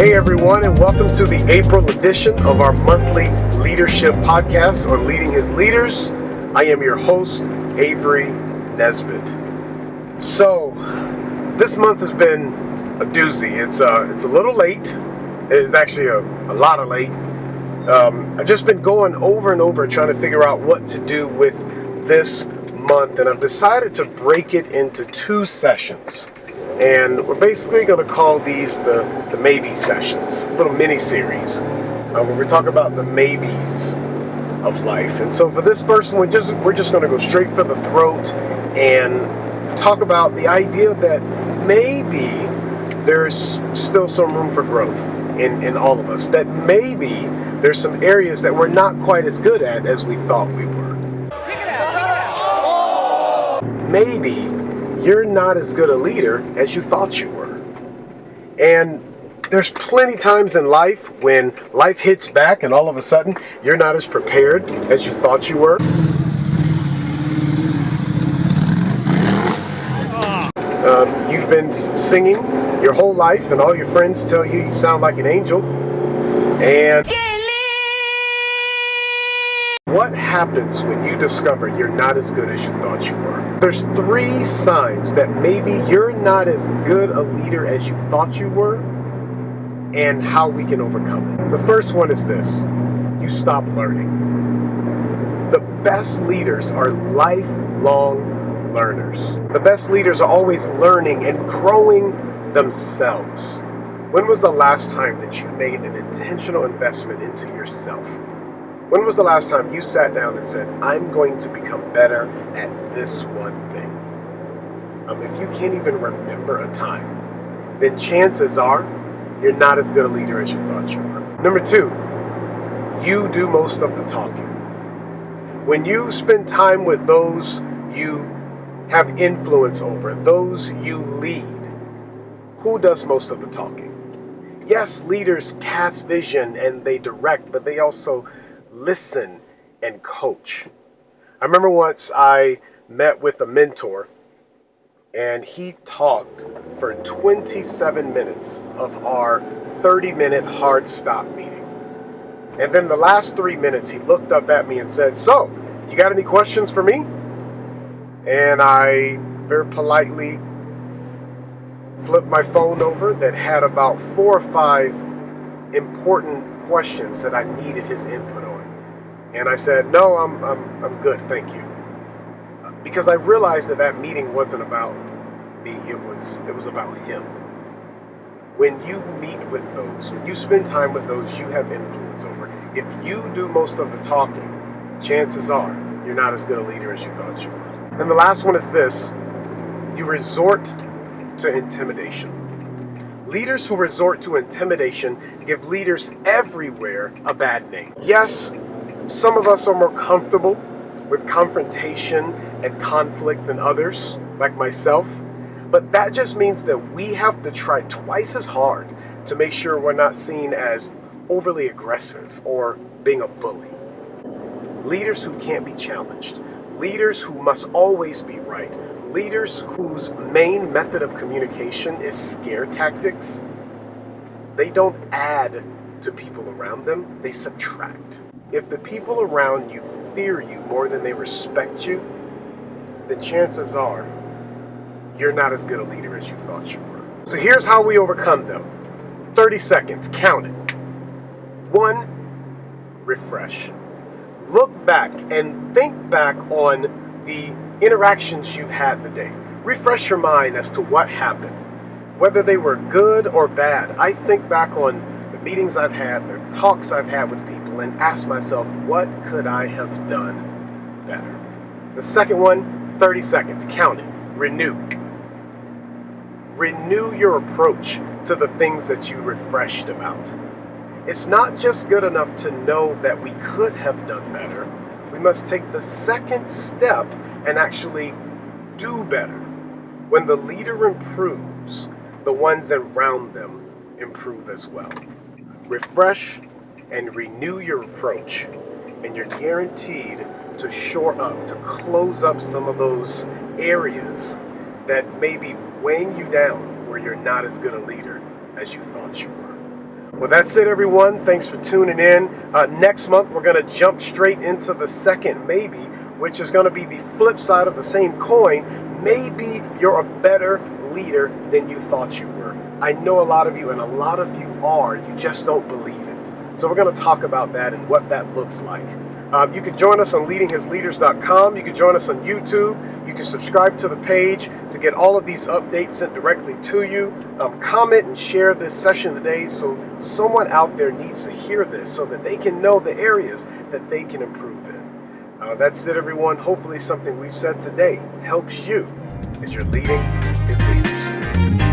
Hey everyone, and welcome to the April edition of our monthly leadership podcast on leading his leaders. I am your host, Avery Nesbitt. So, this month has been a doozy. It's a little late. It's actually a lot of late. I've just been going over and over trying to figure out what to do with this month, and I've decided to break it into two sessions. And we're basically going to call these the maybe sessions, a little mini series, where we talk about the maybes of life. And so for this first one, we're just going to go straight for the throat and talk about the idea that maybe there's still some room for growth in all of us. That maybe there's some areas that we're not quite as good at as we thought we were. Maybe you're not as good a leader as you thought you were. And there's plenty times in life when life hits back and all of a sudden you're not as prepared as you thought you were. You've been singing your whole life and all your friends tell you you sound like an angel. And what happens when you discover you're not as good as you thought you were? There's three signs that maybe you're not as good a leader as you thought you were, and how we can overcome it. The first one is this: you stop learning. The best leaders are lifelong learners. The best leaders are always learning and growing themselves. When was the last time that you made an intentional investment into yourself? When was the last time you sat down and said, I'm going to become better at this one thing? If you can't even remember a time, then chances are you're not as good a leader as you thought you were. Number two, you do most of the talking. When you spend time with those you have influence over, those you lead, who does most of the talking? Yes, leaders cast vision and they direct, but they also listen and coach. I remember once I met with a mentor and he talked for 27 minutes of our 30-minute hard stop meeting. And then the last 3 minutes he looked up at me and said, "So, you got any questions for me?" And I very politely flipped my phone over that had about 4 or 5 important questions that I needed his input on. And I said, "No, I'm good, thank you." Because I realized that meeting wasn't about me, it was about him. When you meet with those, when you spend time with those you have influence over, if you do most of the talking, chances are you're not as good a leader as you thought you were. And the last one is this: you resort to intimidation. Leaders who resort to intimidation give leaders everywhere a bad name. Yes, some of us are more comfortable with confrontation and conflict than others, like myself, but that just means that we have to try twice as hard to make sure we're not seen as overly aggressive or being a bully. Leaders who can't be challenged, leaders who must always be right, leaders whose main method of communication is scare tactics, they don't add to people around them, they subtract. If the people around you fear you more than they respect you, then chances are you're not as good a leader as you thought you were. So here's how we overcome them. 30 seconds, count it. 1, refresh. Look back and think back on the interactions you've had today. Refresh your mind as to what happened, whether they were good or bad. I think back on the meetings I've had, the talks I've had with people, and ask myself, what could I have done better? The second one, 30 seconds, count it, renew. Renew your approach to the things that you refreshed about. It's not just good enough to know that we could have done better. We must take the second step and actually do better. When the leader improves, the ones around them improve as well. Refresh and renew your approach, and you're guaranteed to shore up, to close up some of those areas that may be weighing you down, where you're not as good a leader as you thought you were. Well, that's it, everyone. Thanks for tuning in. Next month, we're going to jump straight into the second maybe, which is going to be the flip side of the same coin. Maybe you're a better leader than you thought you were. I know a lot of you, and a lot of you are. You just don't believe it. So we're going to talk about that and what that looks like. You can join us on leadinghisleaders.com. You can join us on YouTube. You can subscribe to the page to get all of these updates sent directly to you. Comment and share this session today so someone out there needs to hear this so that they can know the areas that they can improve in. That's it, everyone. Hopefully something we've said today helps you as you're leading his leaders.